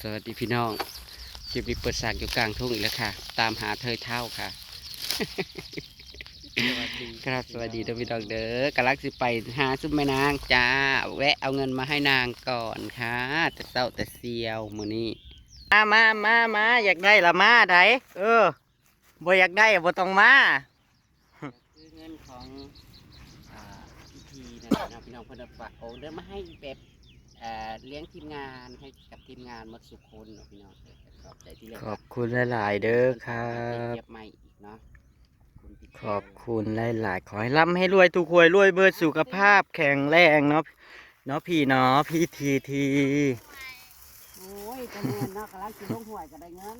สวัสดีพี่น้องคลิปนี้เปิดสากอยู่กลางทุ่งอีกแล้วค่ะตามหาเธอเท่าค่ะครับสวัสดีทุกพี่น้องเด้อกำลังสิไปหาซุปแม่นางจ้าแวะเอาเงินมาให้นางก่อนค่ะแต่เต้าแต่เซียวมือนี้มาอยากได้ละมาไดบ่อยากได้บ่ต้องมาคือเงินของพิธีนั่นแหละนะพี่น้องเพิ่นฝากโอนเดินมาให้แบบเลี้ยงทีมงานให้กับทีมงานหมดสุขคนเนาะพี่น้องขอบใจที่เลี้ยง ขอบคุณหลายๆเด้อครับ เก็บใหม่อีกเนาะขอบคุณหลายๆขอให้ร่ำให้รวยทุกคนรวยเบิดสุขภาพแข็งแรงเนาะพี่เนาะพี่ที โอ้ยจะเงินเนาะกำลังสิลงหวยก็ได้เงิน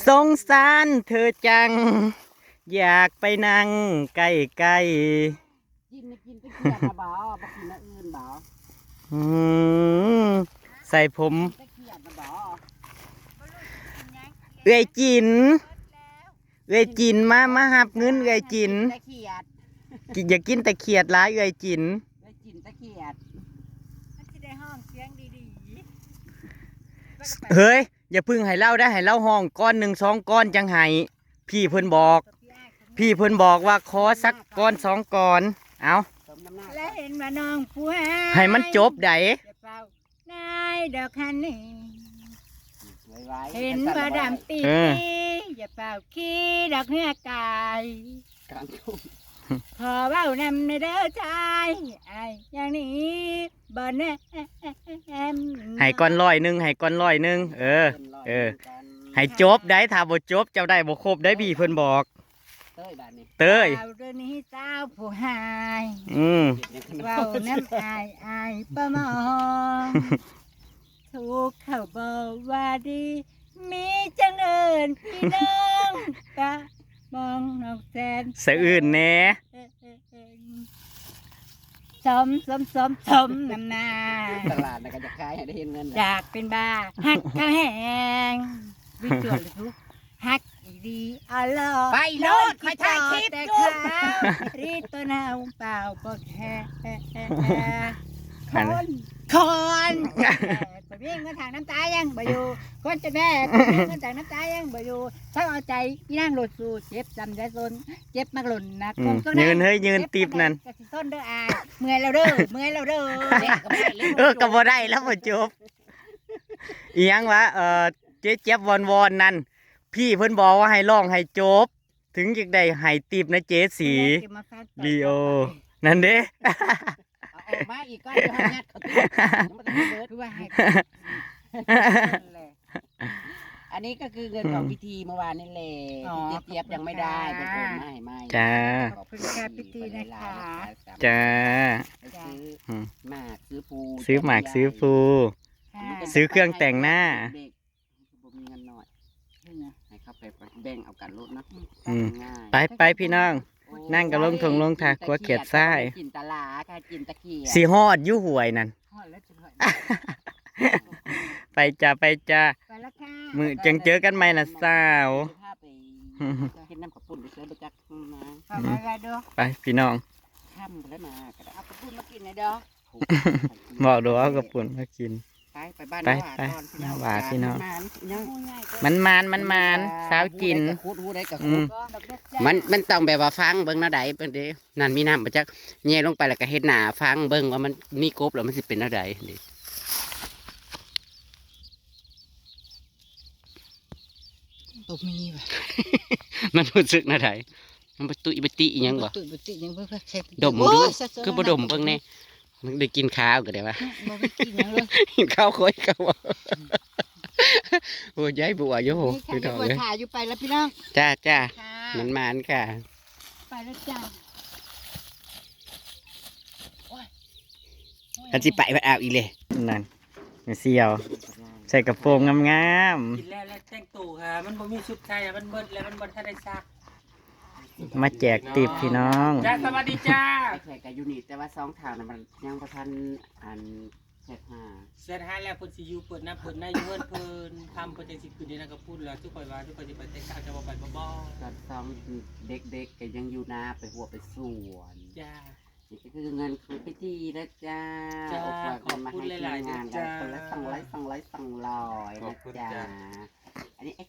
สงสารเธอจัง อยากไปนั่งใกล้กินตะเกียบนะบ่าวบ่กินอันอื่นบ่าว ใส่ผม ตะเกียบนะบ่าว เอ้ยจินมาหับเงินเอ้ยจิน ตะเกียบ อย่ากินแต่เขียดร้ายเอ้ยจิน ได้กินตะเกียบ มันจะได้ห้องเสียงดี เฮ้ยอย่าพึ่งให้เล่าได้ให้เล่าห้องก้อนหนึ่งสองก้อนจังไห้พี่เพิ่นบอก ๆ พี่เพิ่นบอกว่าขอสักก้อนสองก้อนเอา สมน้ำหน้า และเห็นว่าน้องผู้หา ให้มันจบได อย่าเป่านายดอกคันนี่ ไว้ เห็นว่าดำปีอย่าเป่าขี้ดอกเนื้อกาย กลางทุ่ง ขอเว้านำในเด้อชายไอ้อย่างนี้บ่แน่ม ให้ก้อน100ให้ก้อน100เออ ให้จบได้ถ้าบ่จบเจ้าได้บ่ครบได้พี่เพิ่นบอก เต้ยบ้านนี้ เต้ย เว้าเรื่องนี้เจ้าผู้หาย เก็บเงินขนม เว้าน้ำอายประมอง ถูกเขาบอกว่าดี มีจังเอิญพี่น้องตามองนอกแสน สะอื่นแหน่ สมน้ำหนา ตลาดน่ะก็จะขายให้ได้เห็นเงิน อยากเป็นบ้าฮักข้าแหงวิจวรทุกฮักอีดีอ๋อลอ ไปโลดไปถ่ายคลิป แต่ อยู่ ขาวรีดตัวหนาวเปล่าบอกแค่คนไปวิ่งกันทางน้ำตายังบ่อยู่คนจะแม่กันทางน้ำตายังบ่อยู่ถ้าเอาใจอีนั่งหลุดสู่เจ็บจำใจซนเจ็บมากหล่นนะคงต้อง ยืนเฮ้ยยืนติบนั่น กะสิต้นเด้ออายเมื่อยแล้วเด้อเมื่อยแล้วเด้อ ก็บ่ได้แล้วบ่จบอีหยังวะเจ๊เจี๊ยบวอนนั่นพี่เพิ่นบอกว่าให้ร้องให้จบ ถึงจะได้ให้ติบนะเจ๊สีลีโอนั่นเด้ เอาออกมาอีกก้อนเดี๋ยวให้งัดเขาติดยังไม่ได้เบิด คือว่าให้ อันนี้ก็คือเงินของพิธีเมื่อวานนี่แหละที่เจี๊ยบยังไม่ได้เป็นคนไม่ จ้า ขอบคุณค่ะพิธีนะคะ จ้า ไปซื้อหมากซื้อปู ซื้อหมากซื้อฟู ค่ะ ซื้อเครื่องแต่งหน้า เด็กบ่มีเงินหน่อยให้เข้าไปแบ่งเอากันรถนะ อืม ง่าย ไปพี่น้อง นั่งกับลงทงลงทากลัวเขียดไส้ กินตะลาค่ะกินตะเกียบ สีฮอดอยู่หวยนั่น ฮอดแล้วจะฮอด ไปจ้าไปแล้วค่ะ มือจังเจอกันใหม่นะสาว พาไปเฮ็ดน้ำกับปุ่นไปซื้อไปจักมา ขอบคุณค่ะเด้อ ไปพี่น้อง ค่ำแล้วมาก็ได้ เอากระปุกมากินหน่อยเด้อ บอกดูเอากระปุ่นมากิน ไปบ้าน ไป น้าหวานก่อน น้าหวานพี่น้อง ยัง หูใหญ่เด้อ มันสาวกิน หูได้กับ อื คู ม ด ก็ดอกเบี้ยจ้า มันต้องแบบว่าฟังเบิ่งหน้าใดเบิ่งเด้นั่นมีน้ำมาจากแง่ลงไปแล้วก็เฮ็ดหน้าฟังเบิ่งว่ามันมีกบแล้วมันสิเป็นหน้าใดนี่ บ่มีว่ะ มันรู้สึกหน้าใดมันไปตุยไปติอีหยังบ่ ตุ่บ่ติยังบ่แค่ ดมมึงดูคือบ่ดมเบิ่งแน่มึงได้กินข้าวก็ได้ว่า บ่ไปกินหยังเลย กินข้าวโคยก็บ่โอ้ยยายบัวอยู่ นี่ พี่ ค่ะ น้อง บัว เอ้ย ถ่ายอยู่ไปแล้วพี่น้อง จ้า ค่ะ มันค่ะ ไปแล้วจ้า อันสิไปเอาอีกเลย นั่นเสียว ใส่กระโปรงงาม กินแล้วแต่งตู่ค่ะ มันบ่มีชุดไทยอะมันเบิดแล้วมันบ่ทันได้ซัก ๆมาแจกติบพี่น้อง จ้าสวัสดีจ้า ไอ้แขกกับยูนิตแต่ว่า2ทางน่ะมันยังบ่ทันอันแขกหา เสร็จหาแล้วเพิ่นสิอยู่เปิดหน้าเปิดในอยู่เพิ่นเพิ่นทำเพิ่นจังสิขึ้นนี่นะก็พูดแล้วทุกคนว่าทุกคนสิไปแต่งกายจะบ่ไปบ่ ก็2เด็กๆก็ยังอยู่นาไปหัวไปสวน จ้า นี่ก็คือเงินของพิธีนะจ้า จ้า โฝากเงินมาให้ ขอบคุณหลายๆ ทีมงาน จ้า คนละ200 ขอ นะ บคุณ จ้า จ้า อันนี้200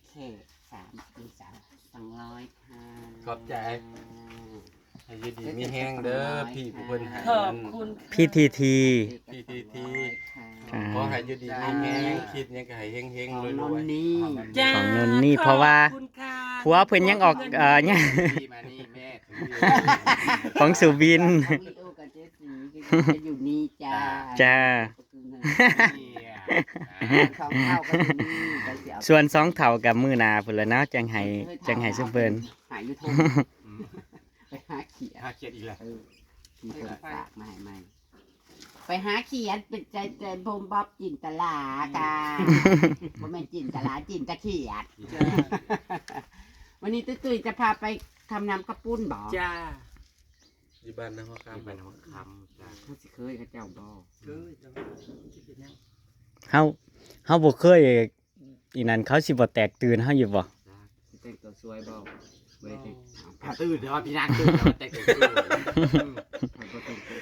ค่ะ ขอบใจ ให้อยืดีมีแห้งเด้อพี่ผู้เพิ่นหา ขอบคุณค่ะ พี่ทีที PTT อ่า ขอให้อยืดีมีแห้งคิดยังก็ให้เฮงเฮง ของ รวย น ร น วย นี่ จ้า ของนนนี่เพราะว่า ขอบคุณค่ะ ผัวเพิ่นยังออกเนี่ย พี่มานี่แม่ถือ ของสุบิน ของลีโอกับเจสีก็จะอยู่นี่จ้า จ้า สองเท่าก็อยู่นี่ก็เสีย ส่วน2เท่ากับมือหนาพุ่นละเนาะจังให้ซุเพิ่น หายอยู่ทงไปหาเขีย หาเกียรติอีกแล้ว มีคนฝากมาให้ใหม่ไปหาเขียนเป็นใจพมบ๊อบจินตลาค่ะบ่แม่นจินตลาจินตะเขียด จ้า วันนี้ตุ้ยจะพาไปทำน้ำกระปุ้นบ่ จ้า อยู่บ้านนะฮะครับ ไปน้ำคำจ้าเขาสิเคยเขาเจ้าบ่ คือจะเป็นยัง เฮาบ่เคยอีนั้นเขาสิบ่แตกตื่นเฮาอยู่บ่ สิแต่งตัวสวยบ่เว้ย พาตื่นเดี๋ยวพี่นางตื่นเดี๋ยวแต่งตัว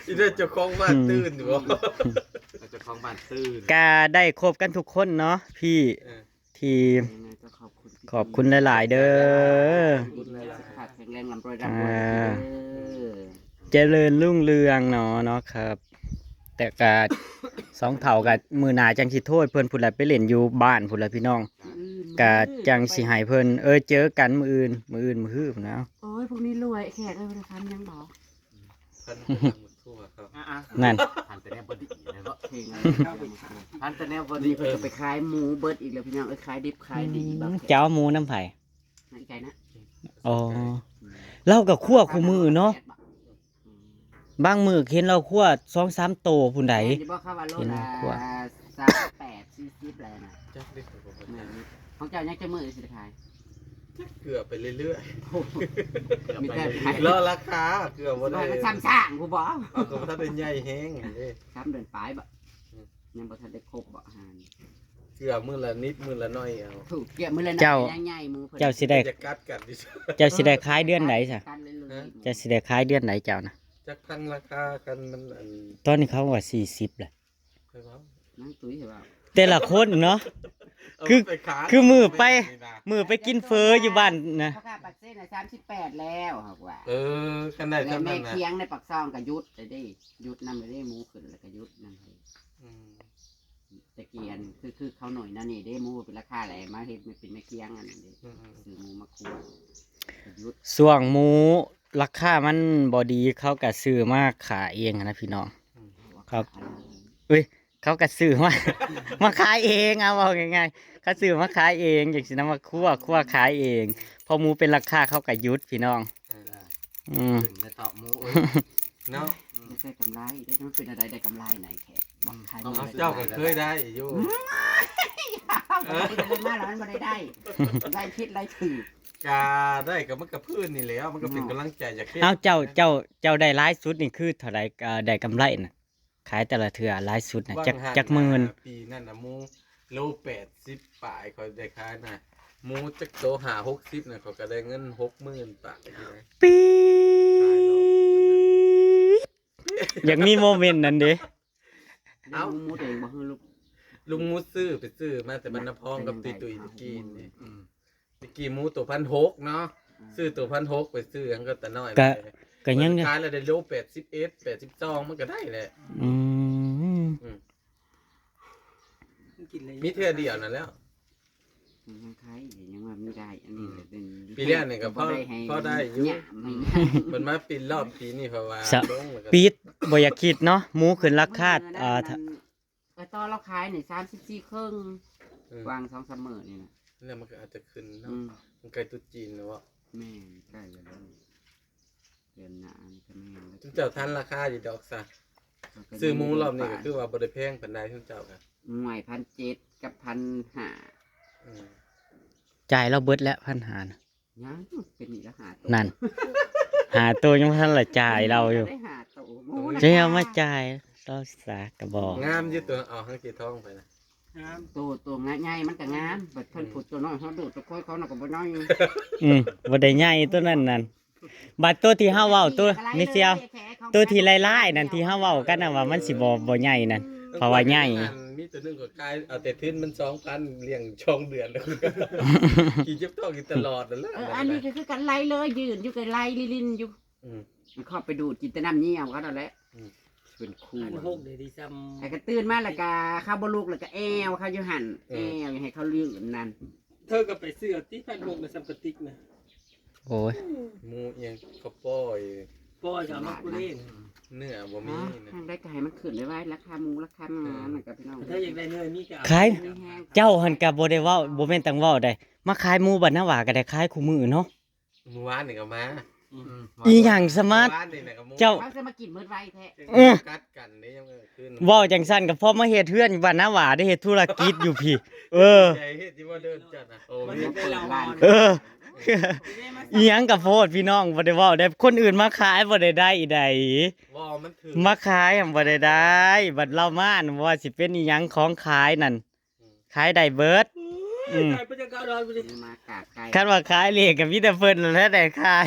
อีเด้อเจ้าของบ้านตื่นบ่เจ้าของบ้านตื่น ก็ได้ครบกันทุกคนเนาะพี่ เออ ที่ ขอบคุณ ขอบคุณหลายๆเด้อ สุขภาพแข็งแรงร่ำรวยร่ำรวยเด้อ เจริญรุ่งเรืองเนาะครับ แต่ก็สองเท่ากับมือหนาจังสิโทษเพิ่นพุ่นละไปเล่นอยู่บ้านพุ่นละพี่น้องก็จังสิให้เพิ่นเจอกันมื้ออื่นมื้อฮื้อพุ่นนะ โอ้ยพวกนี้รวยแขกเลยวันคันยังบอก พันธุ์ทั่วครับ นั่น พันแต่แนวบดีแล้วก็เพลงอะไรพันแต่แนวบดีเพิ่นจะไปขายหมูเบิดอีกแล้วพี่น้องขายดิบขายดีบัก เจ้าหมูน้ำไผ นั่นไงนะ อ๋อเราก็คั่วคู่มือเนาะบางมื้อเห็นเราคั่ว 2-3 โตพุ่นใด จะบอกเขาว่าโลละ38-40แล้วนะ จักเด็กบ่ ของเจ้ายังจะมือสิขาย เกือบไปเรื่อย มีแต่ขาย ๆรอราคาเกือบบ่ได้ มันซ้ำสร้างกูบอก เอาก็บ่ทันได้ใหญ่แฮงเด้ ซ้ำเดินปลายบ่ยังบ่ทันได้ครบบ่อาหาร เกือบมื้อละนิดมื้อละน้อยเอา ถูกเกี่ยมือเลยนะ เจ้า ใหญ่ๆมือเพิ่น เจ้าสิได้ จะกัดกันดิ เจ้าสิได้ขายเดือนไหนซะ กันเลยๆ เจ้าสิได้ขายเดือนไหนเจ้านะ จักตั้งราคากันมันอัน ตอนนี้เขาว่า40แหละ ไปว่า นั่งตุ้ยเหรอว่า แต่ละคนเนาะ เอา คือ ไปขาย คือมือไป มื้อไปกินเฟออยู่บ้านนะ ราคาปักเส้นน่ะ38แล้วครับว่า คันได้ แม่ เท่า แม่ นั้นนะ เคียงในปักซองก็ยุดได้ยุดนำไปได้หมูขึ้นแล้วก็ยุดนั่นเลย อืม ตะเกียนคือเขาหน่อยนั่นนี่ได้หมูเป็นราคาอะไรมาเฮ็ดมันเป็นแม่เคียงอันนี้ อืม ซื้อหมูมาคั่วยุด ส่วงหมูราคามันบ่ดีเขาก็ซื้อมาขายเองอะนะพี่น้อง ครับ เขาก็ซื้อมา มาขายเองเอาบอกง่ายๆเขาซื้อมาขายเองอย่างสินะมาคั่วขายเองพอหมูเป็นราคาเขาก็หยุดพี่น้อง อืม ขึ้นในเตาะหมูเนาะ ไม่ใช่กำไรได้มันเป็นอะไรได้กำไรไหนแขกบอกใคร เอาเจ้าก็เคยได้อยู่ เป็นอะไรมาแล้วมันไม่ได้ได้คิดไรถือก าได้กับมันกับพื้นนี่แหล้วมันก็เป็นกำลังใจจาก เอาเจ้าได้หลายสุดนี่คือเท่าไหร่ได้กำไรน่ะขายแต่ละเทื่อหลายสุดน่ะจักหมื่น ปีนั่นน่ะหมูโล80ปลายเขาได้ขายน่ะหมูจักโต60น่ะเขาก็ได้เงิน60,000ปลายอยู่นะ ปี๊ดอยากมีโมเมนต์นั้นเด้ เอาหมูเองบ่ฮือลูก ลุงหมูซื้อไปซื้อมาแต่บรรณพองกับตุยตะกี้นี่ตะกี้หมูตัว1,600เนาะซื้อตัว1,600ไปซื้อหังก็แต่น้อย ก็ยัง ขายแล้วได้โล81 82มันก็ได้แหละ อืม กินอะไร มีเทื่อเดียวนั่นแล้ว ยังใครยังว่าไม่ได้อันนี้เป็น ปีแรกนี่ก็พอได้อยู่ เนี่ยไม่ มันมาปีรอบปีนี่เพราะว่าลงแล้วก็ ปีดบ่อยากคิดเนาะหมูขึ้นราคาตอนเราขายเนี่ย34ครึ่ง อืม วาง2-3มื้อนี่นะ แล้วมันก็อาจจะขึ้นเนาะ อืม มันใกล้ตรุษจีนแล้ววะ แม่ใกล้แล้วเดือนหน้านี่ก็แม่แล้ว ทุกเจ้าทันราคาอยู่ดอกซะซื้อหมูรอบนี้ก็คือว่าบ่ได้แพงปานใดทุกเจ้าค่ะ หน่วย1,700กับ1,500 อืม จ่ายเราเบิดแล้ว1,500น่ะ ยังเป็นอีกแล้วหาตัว นั่น หาตัวยังบ่ทันละจ่ายเราอยู่ ได้หาตัวหมูนะ จะเอามาจ่ายเราสากระบอก งามอยู่ตัวเอาหังกีทองไปนะ ตัวง่ายมันก็งามบัดเพิ่นพูดตัวน้อยเขาดูตัวค่อยเขาน่ะก็บ่น้อย บ่ได้ใหญ่ตัวนั้นนั่น บัดตัวที่เฮาเว้าตัวมิเซียวตัวที่ไล่ๆนั่นที่เฮาเว้ากันน่ะว่ามันสิบ่ใหญ่นั่นเพราะว่าใหญ่ มีตัวหนึงก็กลายเอาแต่ทิ้นมัน 2,000เลี้ยงช่องเดือนแล้วขี่เจ็บท้องอยู่ตลอดนั่นแหละ อันนี้ก็คือกันไล่เลยยืนอยู่กับไล่ลินอยู่ อืม มันเข้าไปดูดกินแต่น้ำเยี่ยวเขานั่นแหละ อืม เป็นคู่ อันหกเดี๋ยวดีซ้ ไอ้ก็ตื่นมาแล้วก็เข้าบลูกแล้วก็แอวเข้าอยู่หันแอวอย่าให้เขาเลี้ยงนั่น ำเธอก็ไปซื้อที่พันหกในซัมกติกนะ โอ้ย หมูอิหยังข้าวป้อย ป้อยกับมาคุเล่น เนื้อบ่มีนะ ทางได้ก็ให้มันขึ้นไว้ราคาหมูราคางานนั่นก็พี่น้อง ถ้าอยากได้เนื้อมีก็ ขาย ไม่แห้ง เจ้าหันก็บ่ได้เว้าบ่แม่นตังเว้าได้มาขายหมูบัดนาหว่าก็ได้ขายคู่มือเนาะ เมื่อวานนี่ก็มา อีหยังสมาร์ท เมื่อวานนี่น่ะก็หมู เจ้า เขาจะมากินมื้อไว้แท้ กัดกันนี่ยังขึ้น เว้าจังซั่นก็พอมาเฮ็ดเฮือนอยู่บ้านนาหว่าได้เฮ็ดธุรกิจอยู่พี่ ใจเฮ็ดที่ว่าเดินจัดน่ะโอ้ มัน มี จะได้เราอ่อน เออ อีหยังก็โพดพี่น้องบ่ได้เว้าได้คนอื่นมาขายบ่ได้ได้อีใด ว่ามันถือ มาขายหั่นบ่ได้ได้บัดเรามาน่ะว่าสิเป็นอีหยังของขายนั่นขายได้เบิด ใครไปจะก้าวร้อนไปดิ มากาไก่ คันว่าขายเลขก็มีแต่เพิ่นนั่นแหละได้ขาย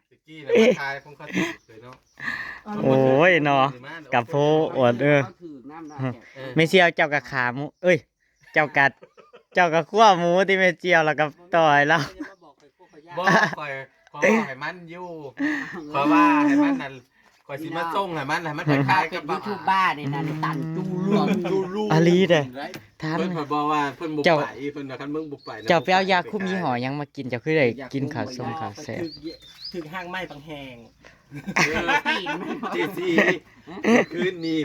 ตะกี้น่ะมาขายของเขาเลยเนาะ โอ้ยเนาะกับโพอวดเขาถือน้ำได้แท้ ไม่เชียวเจ้ากับขาหมูเอ้ย เจ้ากัดขั้วหมูที่ไม่เจียวแล้วก็ต่อยแล้ว บ่คอยขอให้มันอยู่ขอว่าให้มันนั่นขอยสิมาส่งให้มันไปขาย เป็ กัน บ ยูทูบบ้าเนี่ยนะตันจูเรื่อง ลูก อาลีเด้อถาม เพิ่นเพิ่นบอกว่าเพิ่นบ่ เจ้า ไปเพิ่นว่าคันมึงบ่ไปนะ เจ้าไปเอายาคุมยี่ห้อหยังมากินเจ้าคือได้กินข้าวส้มข้าวแซ่บ ถึงห้างไม้ปังแหง จีซีคืนนี้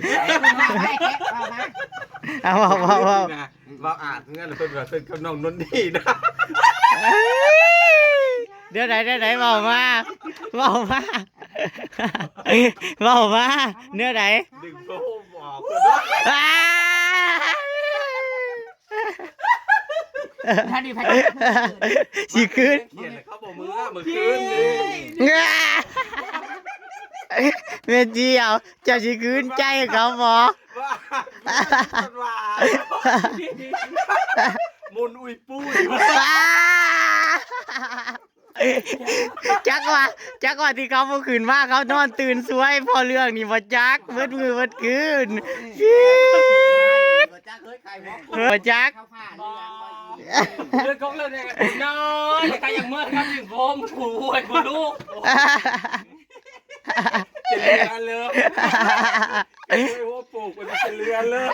เอาเอา ว่าอาจงั้นเพิ่นว่าเพิ่นกับน้องนนนี่นะ เดี๋ยวไหนเว้ามาเนื้อไหน ดึงโฟมออก ถ้าดีพัน สิคืน เขียนเขาบอกมือคืนนี่ แม่เจียวเจ้าสิคืนใจเขาบ่ ว่ามุนอุ้ยปุ้ย จักว่าที่เขาบ่คืนมาเขานอนตื่นสวยพอเรื่องนี่บ่จักเบิดมือเบิดคืนบ่จัก เข้าผ้า เรื่องของเราเนี่ยน้อยใครอย่างเมื่อครับถึงผมขู่ไอ้คุณลูกจะเรือเลยไอ้หัวปลูกมันจะเรือเลย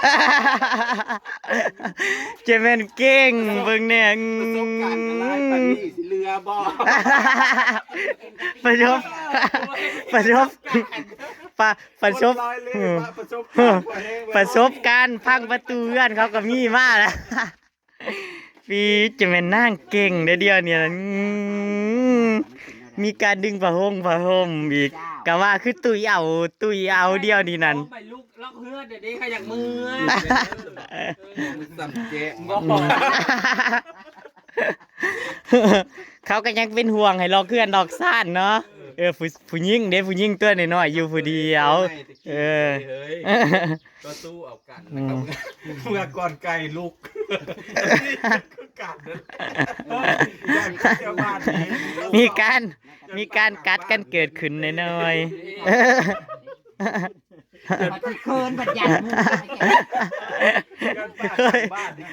เจะแม่นเก่งเบิ่งเนี่ย ประสบการณ์อะไรปานนี้เรือบ่ ประสบประสบการณ์พังประตูเรือนเขาก็มีมาแล้วพี่จะแม่นนั่งเก่งเดียวเนี่ยมีการดึงผ้าห่มอีกก็ว่าคือตุยเอาเดียวนี่นั่น ไปลูกล็อกเฮือดเดี๋ยวนี้ใครอยากมือ สับเจ๊บ่ เขาก็ยังเป็นห่วงให้ลอกเพื่อนลอกซ่านเนาะผู้หญิงผู้หญิงตัวน้อยๆอยู่ผู้เดียวก็สู้เอากันนะครับเมื่อก่อนไก่ลูกคือกันนั่น มีการกัดกันเกิดขึ้นน้อย เคินบัดยัน ๆ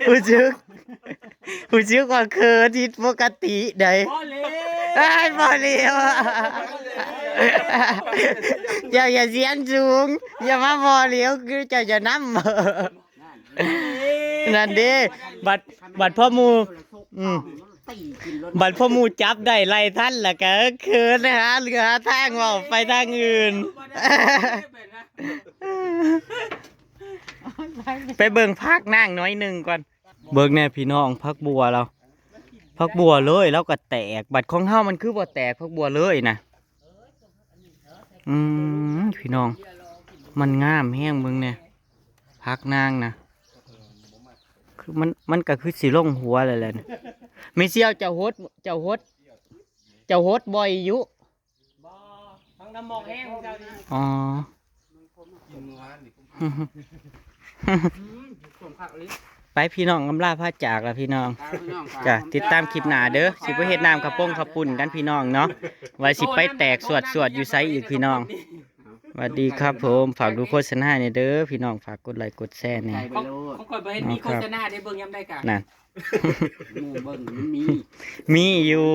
ผู้ชึกว่าเคินที่ปกติได้ พ่อเลี้ บ่เลียวอย่าเสียงสูงอย่ามาบ่เลียวคือเจ้าจะนำนั่นเด้บัดพ่อหมู่จับได้ไล่ทันแล้วก็เคินนะฮะเหลือทางเว้าไปทางอื่น ไปเบิ่งพักนั่งน้อยหนึ่งก่อนเบิ่งแน่พี่น้องพักบัวเราพักบัวเลยแล้วก็แตกบัดของเฮามันคือบ่แตกพักบัวเลยนะพี่น้องมันงามแห้งเบิ่งเนี่ยพักนางนะคือมันก็คือสิลงหัวเลยแหละไม่เสียวเจ้าฮดบ่อยอยู่ บ่ทั้งน้ำหมอกแห้งของเจ้าดิ อ๋อ กินมื้อวานนี่ ไป พี่น้องอำลาพาจากแล้วพี่น้อง ตามพี่น้องฝาก จ้ะติดตามคลิปหน้าเด้อสิบ่เฮ็ดน้ำข้าวป้งข้าวปุ้นกันพี่น้องเนาะไว้สิไปแตกสวดอยู่ไสอีกพี่น้องสวัสดีครับผมฝากดูโฆษณาเนี่ยเด้อพี่น้องฝากกดไลค์กดแชร์เนี่ย ใจไปโลด เขาคอยไปเห็นมีโฆษณาได้เบิ่งยามได้กะ นั่น หมู่เบิ่งมันมี มีอยู่